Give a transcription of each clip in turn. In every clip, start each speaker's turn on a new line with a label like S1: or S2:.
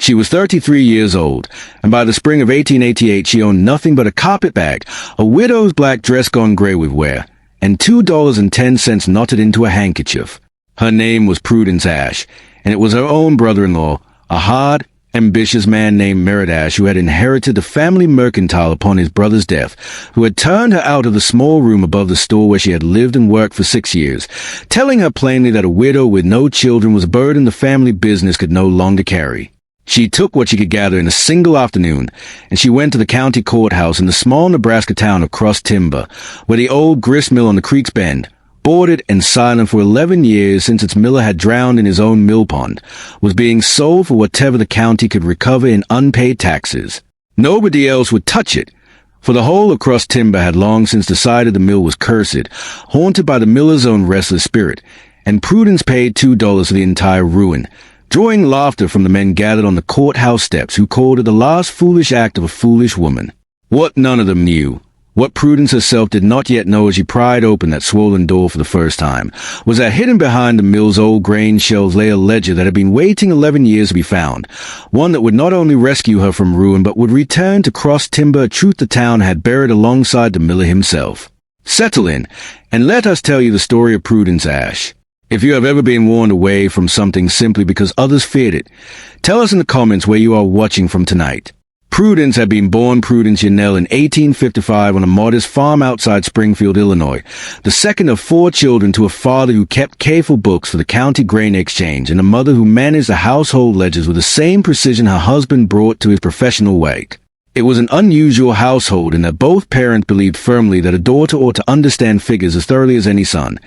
S1: She was 33 years old, and by the spring of 1888 she owned nothing but a carpetbag, a widow's black dress gone gray with wear, and $2.10 knotted into a handkerchief. Her name was Prudence Ashe, and it was her own brother-in-law, a hard, ambitious man named Merritt Ashe, who had inherited the family mercantile upon his brother's death, who had turned her out of the small room above the store where she had lived and worked for 6 years, telling her plainly that a widow with no children was a burden the family business could no longer carry. She took what she could gather in a single afternoon, and she went to the county courthouse in the small Nebraska town of Cross Timber, where the old grist mill on the creek's bend, boarded and silent for 11 years since its miller had drowned in his own mill pond, was being sold for whatever the county could recover in unpaid taxes. Nobody else would touch it, for the whole of Cross Timber had long since decided the mill was cursed, haunted by the miller's own restless spirit, and Prudence paid $2 for the entire ruin, drawing laughter from the men gathered on the courthouse steps who called it the last foolish act of a foolish woman. What none of them knew, what Prudence herself did not yet know as she pried open that swollen door for the first time, was that hidden behind the mill's old grain shelves lay a ledger that had been waiting 11 years to be found, one that would not only rescue her from ruin but would return to Cross Timber a truth the town had buried alongside the miller himself. Settle in, and let us tell you the story of Prudence Ashe. If you have ever been warned away from something simply because others feared it, tell us in the comments where you are watching from tonight. Prudence had been born Prudence Yannell in 1855 on a modest farm outside Springfield, Illinois, the second of 4 children to a father who kept careful books for the county grain exchange and a mother who managed the household ledgers with the same precision her husband brought to his professional work. It was an unusual household in that both parents believed firmly that a daughter ought to understand figures as thoroughly as any son,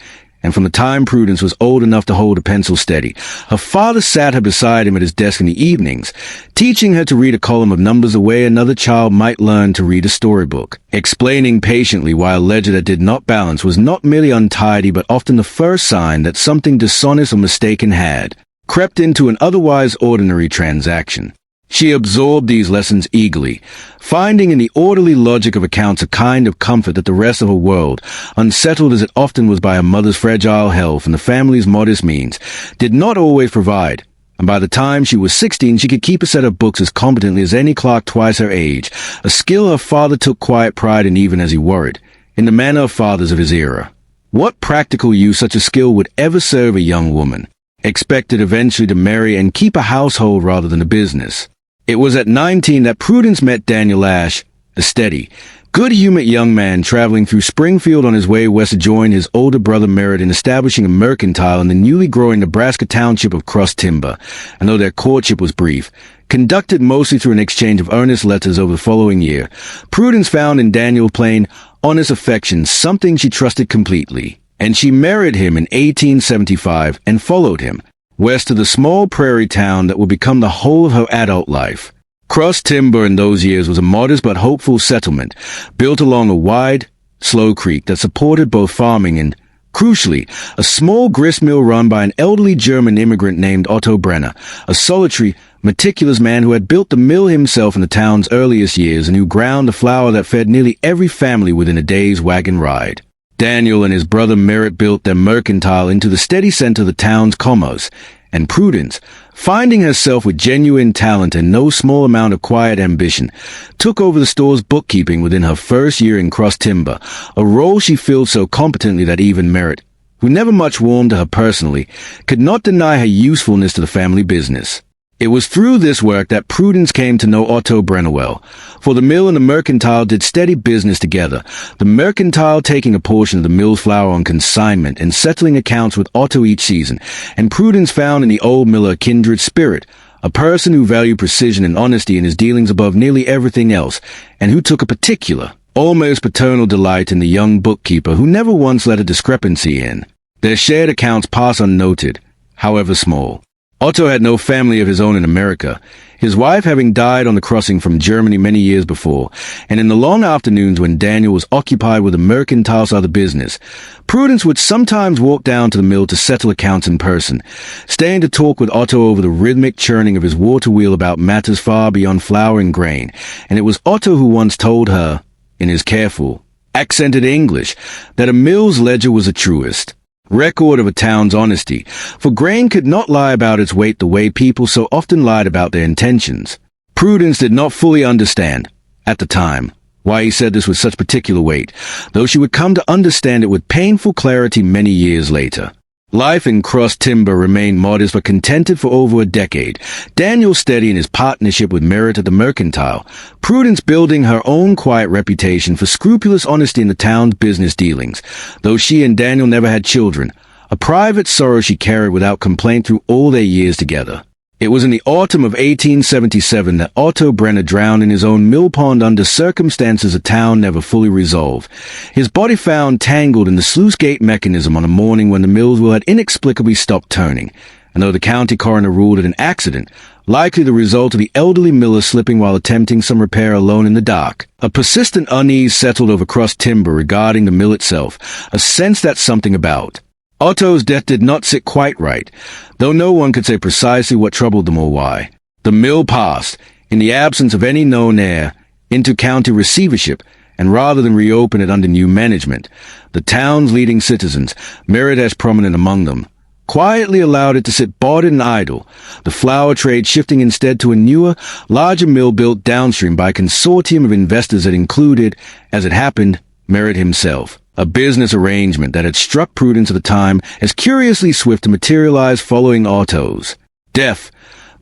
S1: and from the time Prudence was old enough to hold a pencil steady, her father sat her beside him at his desk in the evenings, teaching her to read a column of numbers the way another child might learn to read a storybook, explaining patiently why a ledger that did not balance was not merely untidy but often the first sign that something dishonest or mistaken had crept into an otherwise ordinary transaction. She absorbed these lessons eagerly, finding in the orderly logic of accounts a kind of comfort that the rest of her world, unsettled as it often was by her mother's fragile health and the family's modest means, did not always provide, and by the time she was 16 she could keep a set of books as competently as any clerk twice her age, a skill her father took quiet pride in even as he worried, in the manner of fathers of his era. What practical use such a skill would ever serve a young woman, expected eventually to marry and keep a household rather than a business? It was at 19 that Prudence met Daniel Ashe, a steady, good-humored young man traveling through Springfield on his way west to join his older brother Merritt in establishing a mercantile in the newly growing Nebraska township of Cross Timber, and though their courtship was brief, conducted mostly through an exchange of earnest letters over the following year, Prudence found in Daniel plain, honest affection something she trusted completely, and she married him in 1875 and followed him west of the small prairie town that would become the whole of her adult life. Cross Timber in those years was a modest but hopeful settlement, built along a wide, slow creek that supported both farming and, crucially, a small grist mill run by an elderly German immigrant named Otto Brenner, a solitary, meticulous man who had built the mill himself in the town's earliest years and who ground the flour that fed nearly every family within a day's wagon ride. Daniel and his brother Merritt built their mercantile into the steady center of the town's commerce, and Prudence, finding herself with genuine talent and no small amount of quiet ambition, took over the store's bookkeeping within her first year in Cross Timber, a role she filled so competently that even Merritt, who never much warmed to her personally, could not deny her usefulness to the family business. It was through this work that Prudence came to know Otto Brenner well, for the mill and the mercantile did steady business together, the mercantile taking a portion of the mill's flour on consignment and settling accounts with Otto each season, and Prudence found in the old miller a kindred spirit, a person who valued precision and honesty in his dealings above nearly everything else, and who took a particular, almost paternal delight in the young bookkeeper who never once let a discrepancy in. Their shared accounts pass unnoted, however small. Otto had no family of his own in America, his wife having died on the crossing from Germany many years before, and in the long afternoons when Daniel was occupied with the mercantile's other business, Prudence would sometimes walk down to the mill to settle accounts in person, staying to talk with Otto over the rhythmic churning of his water wheel about matters far beyond flour and grain, and it was Otto who once told her, in his careful, accented English, that a mill's ledger was the truest. record of a town's honesty, for grain could not lie about its weight the way people so often lied about their intentions. Prudence did not fully understand, at the time, why he said this with such particular weight, though she would come to understand it with painful clarity many years later. Life in Cross Timber remained modest but contented for over a decade, Daniel steady in his partnership with Merritt at the Mercantile, Prudence building her own quiet reputation for scrupulous honesty in the town's business dealings, though she and Daniel never had children, a private sorrow she carried without complaint through all their years together. It was in the autumn of 1877 that Otto Brenner drowned in his own mill pond under circumstances the town never fully resolved. His body found tangled in the sluice gate mechanism on a morning when the mill's wheel had inexplicably stopped turning, and though the county coroner ruled it an accident, likely the result of the elderly miller slipping while attempting some repair alone in the dark, a persistent unease settled over Cross Timber regarding the mill itself, a sense that something about Otto's death did not sit quite right, though no one could say precisely what troubled them or why. The mill passed, in the absence of any known heir, into county receivership, and rather than reopen it under new management, the town's leading citizens, Merritt as prominent among them, quietly allowed it to sit boarded and idle, the flour trade shifting instead to a newer, larger mill built downstream by a consortium of investors that included, as it happened, Merritt himself. A business arrangement that had struck Prudence at the time as curiously swift to materialize following Otto's death,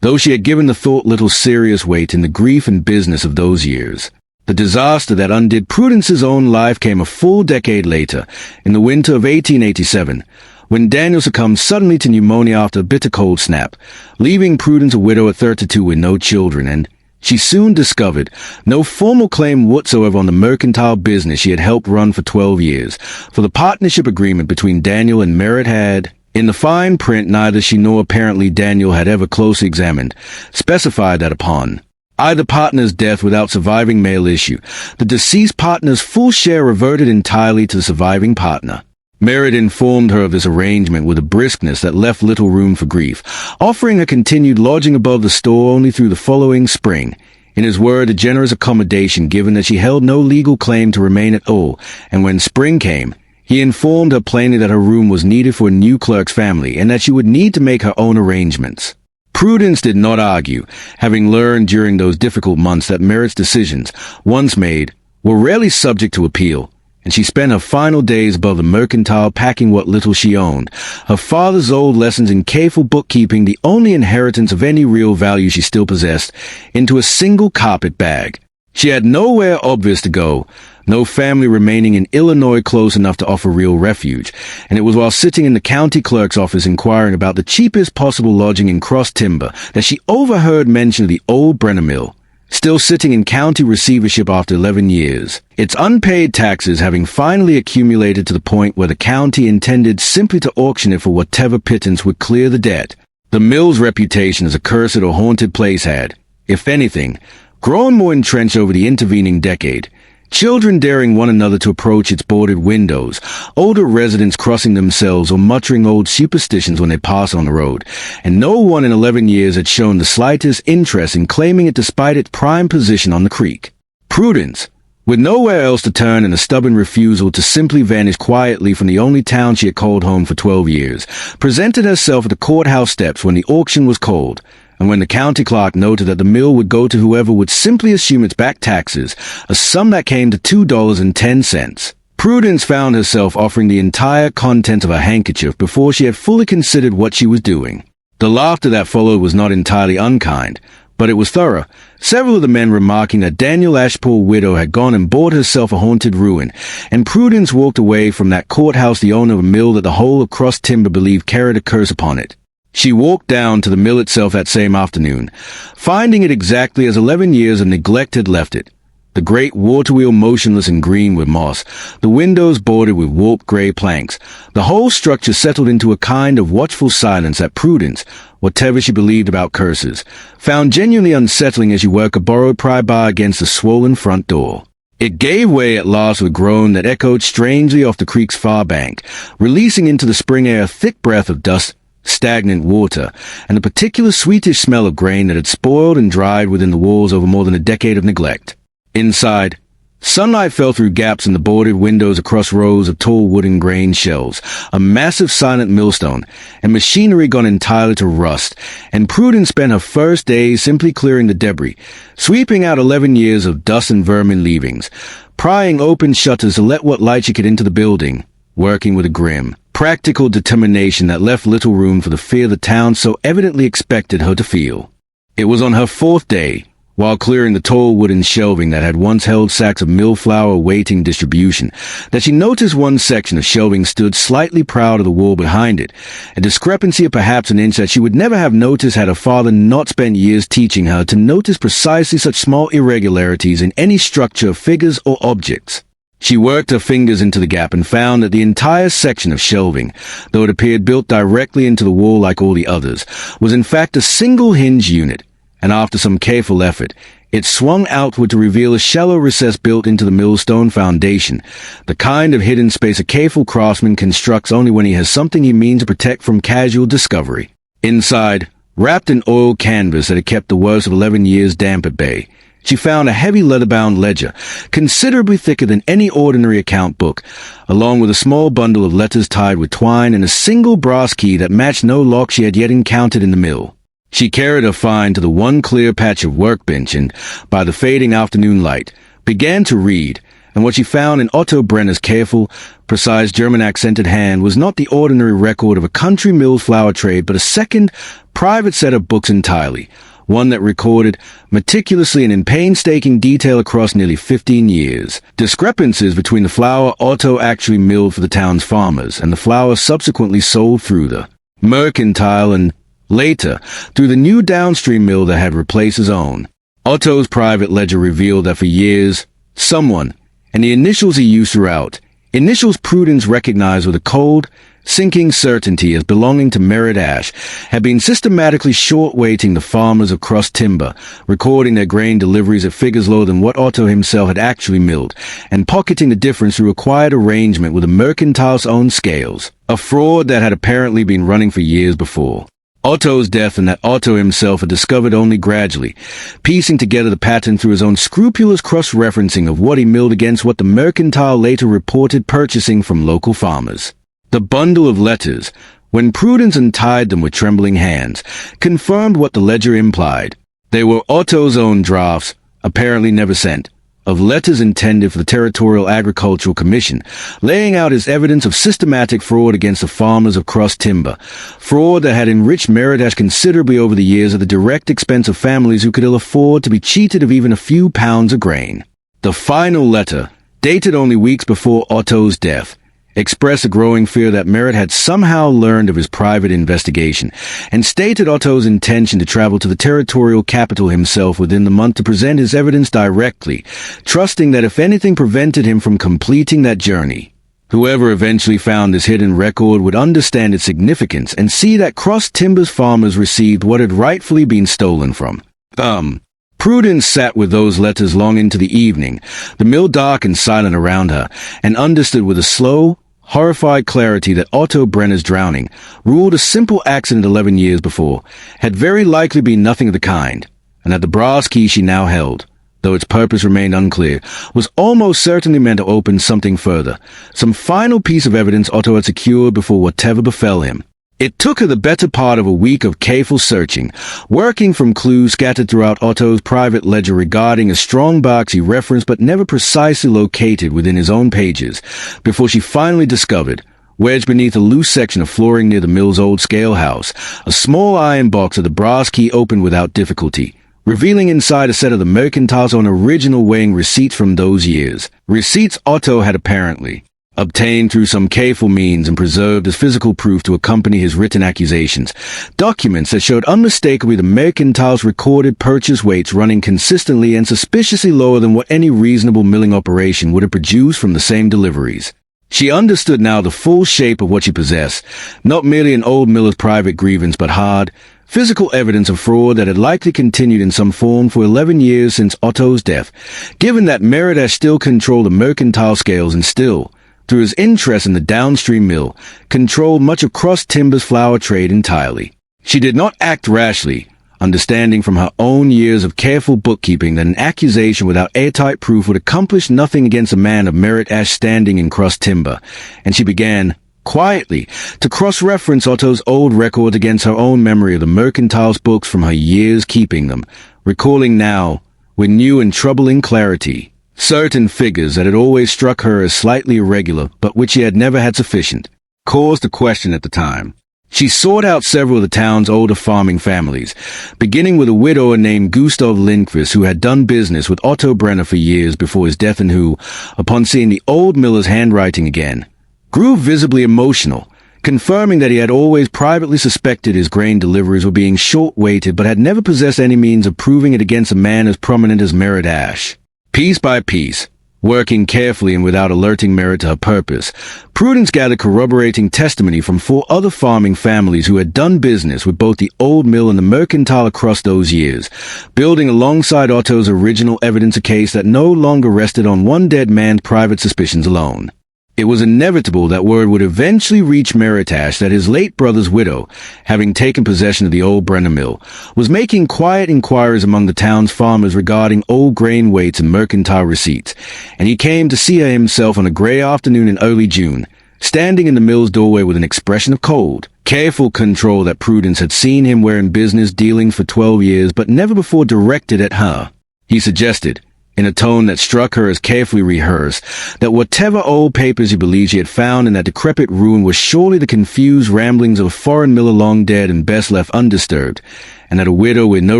S1: though she had given the thought little serious weight in the grief and business of those years. The disaster that undid Prudence's own life came a full decade later, in the winter of 1887, when Daniel succumbed suddenly to pneumonia after a bitter cold snap, leaving Prudence a widow at 32 with no children, and she soon discovered no formal claim whatsoever on the mercantile business she had helped run for 12 years, for the partnership agreement between Daniel and Merritt had, in the fine print neither she nor apparently Daniel had ever closely examined, specified that upon either partner's death without surviving male issue, the deceased partner's full share reverted entirely to the surviving partner. Merritt informed her of this arrangement with a briskness that left little room for grief, offering her continued lodging above the store only through the following spring. In his word, a generous accommodation given that she held no legal claim to remain at all, and when spring came, he informed her plainly that her room was needed for a new clerk's family and that she would need to make her own arrangements. Prudence did not argue, having learned during those difficult months that Merritt's decisions, once made, were rarely subject to appeal, and she spent her final days above the Mercantile packing what little she owned, her father's old lessons in careful bookkeeping, the only inheritance of any real value she still possessed, into a single carpet bag. She had nowhere obvious to go, no family remaining in Illinois close enough to offer real refuge, and it was while sitting in the county clerk's office inquiring about the cheapest possible lodging in Cross Timber that she overheard mention of the old Brenner Mill, still sitting in county receivership after 11 years, its unpaid taxes having finally accumulated to the point where the county intended simply to auction it for whatever pittance would clear the debt. The mill's reputation as a cursed or haunted place had, if anything, grown more entrenched over the intervening decade, children daring one another to approach its boarded windows, older residents crossing themselves or muttering old superstitions when they pass on the road, and no one in 11 years had shown the slightest interest in claiming it despite its prime position on the creek. Prudence, with nowhere else to turn and a stubborn refusal to simply vanish quietly from the only town she had called home for 12 years, presented herself at the courthouse steps when the auction was called, and when the county clerk noted that the mill would go to whoever would simply assume its back taxes, a sum that came to $2.10. Prudence found herself offering the entire contents of her handkerchief before she had fully considered what she was doing. The laughter that followed was not entirely unkind, but it was thorough, several of the men remarking that Daniel Ashpool's widow had gone and bought herself a haunted ruin, and Prudence walked away from that courthouse the owner of a mill that the whole of Cross Timber believed carried a curse upon it. She walked down to the mill itself that same afternoon, finding it exactly as 11 years of neglect had left it. The great water wheel motionless and green with moss, the windows bordered with warped gray planks, the whole structure settled into a kind of watchful silence that Prudence, whatever she believed about curses, found genuinely unsettling as you work a borrowed pry bar against the swollen front door. It gave way at last with a groan that echoed strangely off the creek's far bank, releasing into the spring air a thick breath of dust, stagnant water, and the particular sweetish smell of grain that had spoiled and dried within the walls over more than a decade of neglect. Inside, Sunlight fell through gaps in the boarded windows across rows of tall wooden grain shelves, a massive silent millstone, and machinery gone entirely to rust, and Prudence spent her first days simply clearing the debris, sweeping out 11 years of dust and vermin leavings, prying open shutters to let what light she could into the building, working with a grim, practical determination that left little room for the fear the town so evidently expected her to feel. It was on her fourth day, while clearing the tall wooden shelving that had once held sacks of mill flour awaiting distribution, that she noticed one section of shelving stood slightly proud of the wall behind it, a discrepancy of perhaps an inch that she would never have noticed had her father not spent years teaching her to notice precisely such small irregularities in any structure of figures or objects. She worked her fingers into the gap and found that the entire section of shelving, though it appeared built directly into the wall like all the others, was in fact a single hinge unit, and after some careful effort, it swung outward to reveal a shallow recess built into the millstone foundation, the kind of hidden space a careful craftsman constructs only when he has something he means to protect from casual discovery. Inside, wrapped in oiled canvas that had kept the worst of 11 years damp at bay, she found a heavy leather-bound ledger, considerably thicker than any ordinary account book, along with a small bundle of letters tied with twine and a single brass key that matched no lock she had yet encountered in the mill. She carried her find to the one clear patch of workbench and, by the fading afternoon light, began to read, and what she found in Otto Brenner's careful, precise German-accented hand was not the ordinary record of a country mill's flour trade, but a second, private set of books entirely, one that recorded, meticulously and in painstaking detail across nearly 15 years, discrepancies between the flour Otto actually milled for the town's farmers and the flour subsequently sold through the mercantile and, later, through the new downstream mill that had replaced his own. Otto's private ledger revealed that for years, someone, and the initials he used throughout, initials Prudence recognized with a cold, sinking certainty as belonging to Merritt Ash, had been systematically short-weighting the farmers of Cross Timber, recording their grain deliveries at figures lower than what Otto himself had actually milled, and pocketing the difference through a quiet arrangement with the mercantile's own scales, a fraud that had apparently been running for years before. Otto's death and that Otto himself had discovered only gradually, piecing together the pattern through his own scrupulous cross-referencing of what he milled against what the mercantile later reported purchasing from local farmers. The bundle of letters, when Prudence untied them with trembling hands, confirmed what the ledger implied. They were Otto's own drafts, apparently never sent, of letters intended for the Territorial Agricultural Commission, laying out as evidence of systematic fraud against the farmers of Cross Timber, fraud that had enriched Merridash considerably over the years at the direct expense of families who could ill afford to be cheated of even a few pounds of grain. The final letter, dated only weeks before Otto's death, expressed a growing fear that Merritt had somehow learned of his private investigation, and stated Otto's intention to travel to the territorial capital himself within the month to present his evidence directly, trusting that if anything prevented him from completing that journey, whoever eventually found this hidden record would understand its significance and see that Cross Timber's farmers received what had rightfully been stolen from them. Prudence sat with those letters long into the evening, the mill dark and silent around her, and understood with a slow, horrified clarity that Otto Brenner's drowning, ruled a simple accident 11 years before, had very likely been nothing of the kind, and that the brass key she now held, though its purpose remained unclear, was almost certainly meant to open something further, some final piece of evidence Otto had secured before whatever befell him. It took her the better part of a week of careful searching, working from clues scattered throughout Otto's private ledger regarding a strong box he referenced but never precisely located within his own pages, before she finally discovered, wedged beneath a loose section of flooring near the mill's old scale house, a small iron box with the brass key opened without difficulty, revealing inside a set of the mercantile's own original weighing receipts from those years. Receipts Otto had apparently obtained through some careful means and preserved as physical proof to accompany his written accusations, documents that showed unmistakably the mercantile's recorded purchase weights running consistently and suspiciously lower than what any reasonable milling operation would have produced from the same deliveries. She understood now the full shape of what she possessed, not merely an old miller's private grievance, but hard, physical evidence of fraud that had likely continued in some form for 11 years since Otto's death, given that Merridash still controlled the mercantile scales and still, through his interest in the downstream mill, controlled much of Cross Timber's flour trade entirely. She did not act rashly, understanding from her own years of careful bookkeeping that an accusation without airtight proof would accomplish nothing against a man of merit standing in Cross Timber, and she began, quietly, to cross-reference Otto's old record against her own memory of the mercantile's books from her years keeping them, recalling now, with new and troubling clarity, certain figures that had always struck her as slightly irregular, but which she had never had sufficient cause to question at the time. She sought out several of the town's older farming families, beginning with a widower named Gustav Lindqvist who had done business with Otto Brenner for years before his death and who, upon seeing the old miller's handwriting again, grew visibly emotional, confirming that he had always privately suspected his grain deliveries were being short-weighted but had never possessed any means of proving it against a man as prominent as Merritt Ash. Piece by piece, working carefully and without alerting Merritt to her purpose, Prudence gathered corroborating testimony from 4 other farming families who had done business with both the old mill and the mercantile across those years, building alongside Otto's original evidence a case that no longer rested on one dead man's private suspicions alone. It was inevitable that word would eventually reach Meritash that his late brother's widow, having taken possession of the old Brenner mill, was making quiet inquiries among the town's farmers regarding old grain weights and mercantile receipts, and he came to see her himself on a grey afternoon in early June, standing in the mill's doorway with an expression of cold, careful control that Prudence had seen him wear in business dealings for 12 years but never before directed at her. He suggested, in a tone that struck her as carefully rehearsed, that whatever old papers he believed she had found in that decrepit ruin were surely the confused ramblings of a foreign miller long dead and best left undisturbed, and that a widow with no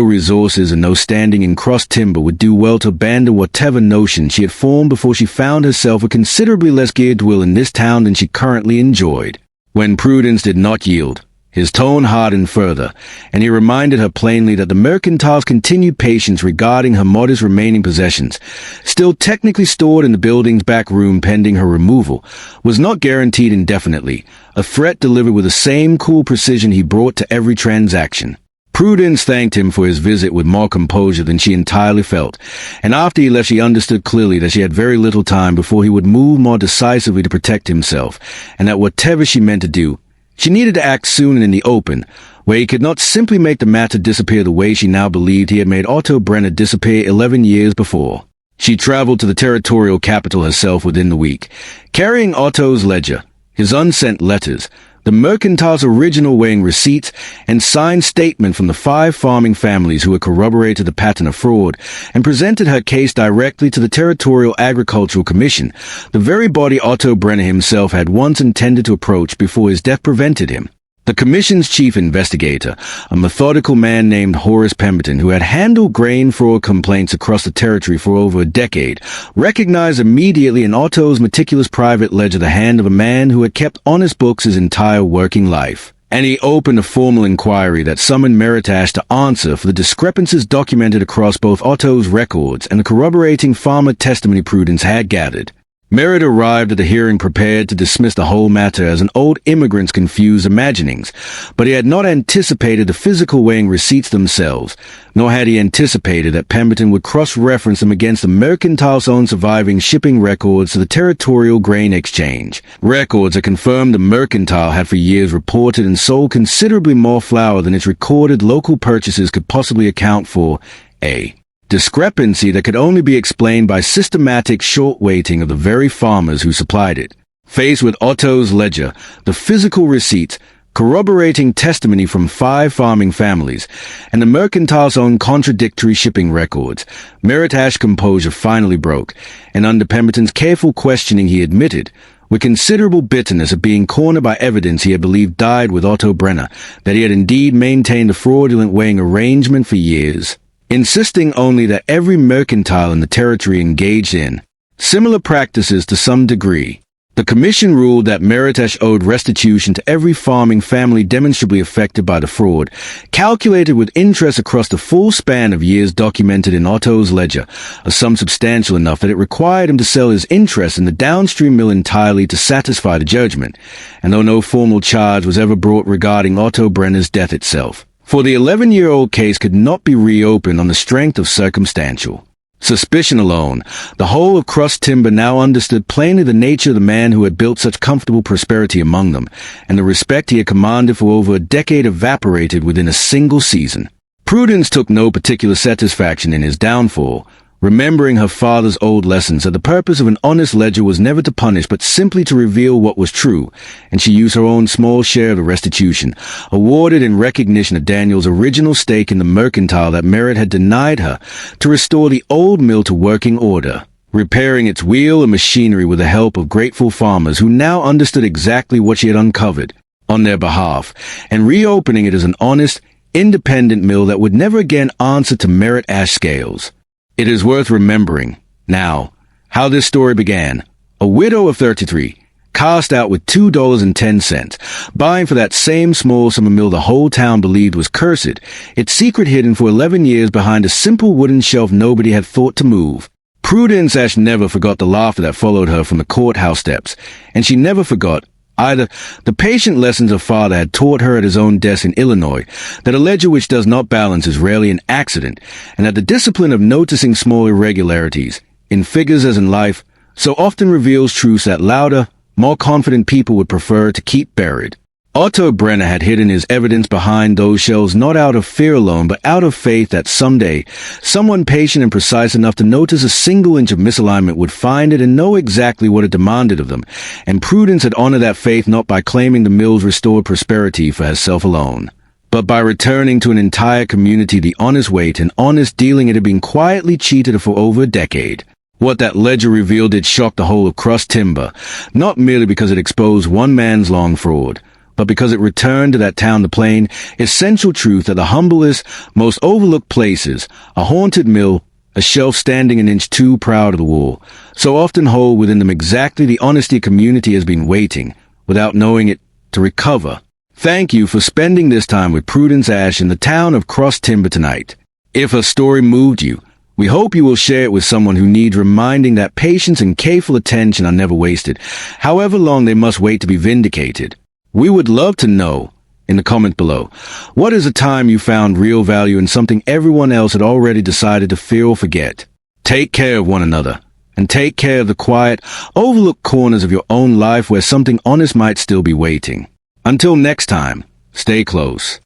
S1: resources and no standing in Cross Timber would do well to abandon whatever notion she had formed before she found herself with considerably less gear to will in this town than she currently enjoyed. When Prudence did not yield, his tone hardened further, and he reminded her plainly that the mercantile's continued patience regarding her modest remaining possessions, still technically stored in the building's back room pending her removal, was not guaranteed indefinitely, a threat delivered with the same cool precision he brought to every transaction. Prudence thanked him for his visit with more composure than she entirely felt, and after he left she understood clearly that she had very little time before he would move more decisively to protect himself, and that whatever she meant to do, she needed to act soon and in the open, where he could not simply make the matter disappear the way she now believed he had made Otto Brenner disappear 11 years before. She traveled to the territorial capital herself within the week, carrying Otto's ledger, his unsent letters, the mercantile's original weighing receipts, and signed statement from the 5 farming families who had corroborated the pattern of fraud, and presented her case directly to the Territorial Agricultural Commission, the very body Otto Brenner himself had once intended to approach before his death prevented him. The commission's chief investigator, a methodical man named Horace Pemberton, who had handled grain fraud complaints across the territory for over a decade, recognized immediately in Otto's meticulous private ledger the hand of a man who had kept honest books his entire working life. And he opened a formal inquiry that summoned Meritash to answer for the discrepancies documented across both Otto's records and the corroborating farmer testimony Prudence had gathered. Merritt arrived at the hearing prepared to dismiss the whole matter as an old immigrant's confused imaginings, but he had not anticipated the physical weighing receipts themselves, nor had he anticipated that Pemberton would cross-reference them against the mercantile's own surviving shipping records to the Territorial Grain Exchange, records that confirmed the mercantile had for years reported and sold considerably more flour than its recorded local purchases could possibly account for, a discrepancy that could only be explained by systematic short-weighting of the very farmers who supplied it. Faced with Otto's ledger, the physical receipts, corroborating testimony from 5 farming families, and the mercantile's own contradictory shipping records, Meritash's composure finally broke, and under Pemberton's careful questioning he admitted, with considerable bitterness of being cornered by evidence he had believed died with Otto Brenner, that he had indeed maintained a fraudulent weighing arrangement for years, insisting only that every mercantile in the territory engaged in similar practices to some degree. The commission ruled that Meritash owed restitution to every farming family demonstrably affected by the fraud, calculated with interest across the full span of years documented in Otto's ledger, a sum substantial enough that it required him to sell his interest in the downstream mill entirely to satisfy the judgment, and though no formal charge was ever brought regarding Otto Brenner's death itself, for the 11-year-old case could not be reopened on the strength of circumstantial suspicion alone. The whole of Cross Timber now understood plainly the nature of the man who had built such comfortable prosperity among them, and the respect he had commanded for over a decade evaporated within a single season. Prudence took no particular satisfaction in his downfall, remembering her father's old lessons that the purpose of an honest ledger was never to punish but simply to reveal what was true, and she used her own small share of the restitution, awarded in recognition of Daniel's original stake in the mercantile that Merritt had denied her, to restore the old mill to working order, repairing its wheel and machinery with the help of grateful farmers who now understood exactly what she had uncovered on their behalf, and reopening it as an honest, independent mill that would never again answer to Merritt ash scales. It is worth remembering, now, how this story began. A widow of 33, cast out with $2.10, buying for that same small summer mill the whole town believed was cursed, its secret hidden for 11 years behind a simple wooden shelf nobody had thought to move. Prudence Ash never forgot the laughter that followed her from the courthouse steps, and she never forgot either the patient lessons her father had taught her at his own desk in Illinois, that a ledger which does not balance is rarely an accident, and that the discipline of noticing small irregularities, in figures as in life, so often reveals truths that louder, more confident people would prefer to keep buried. Otto Brenner had hidden his evidence behind those shelves not out of fear alone, but out of faith that someday, someone patient and precise enough to notice a single inch of misalignment would find it and know exactly what it demanded of them, and Prudence had honored that faith not by claiming the mill's restored prosperity for herself alone, but by returning to an entire community the honest weight and honest dealing it had been quietly cheated for over a decade. What that ledger revealed did shock the whole of Cross Timber, not merely because it exposed one man's long fraud, but because it returned to that town the plain, essential truth that the humblest, most overlooked places, a haunted mill, a shelf standing an inch too proud of the wall, so often hold within them exactly the honesty a community has been waiting, without knowing it, to recover. Thank you for spending this time with Prudence Ash in the town of Cross Timber tonight. If her story moved you, we hope you will share it with someone who needs reminding that patience and careful attention are never wasted, however long they must wait to be vindicated. We would love to know, in the comment below, what is a time you found real value in something everyone else had already decided to fear or forget. Take care of one another, and take care of the quiet, overlooked corners of your own life where something honest might still be waiting. Until next time, stay close.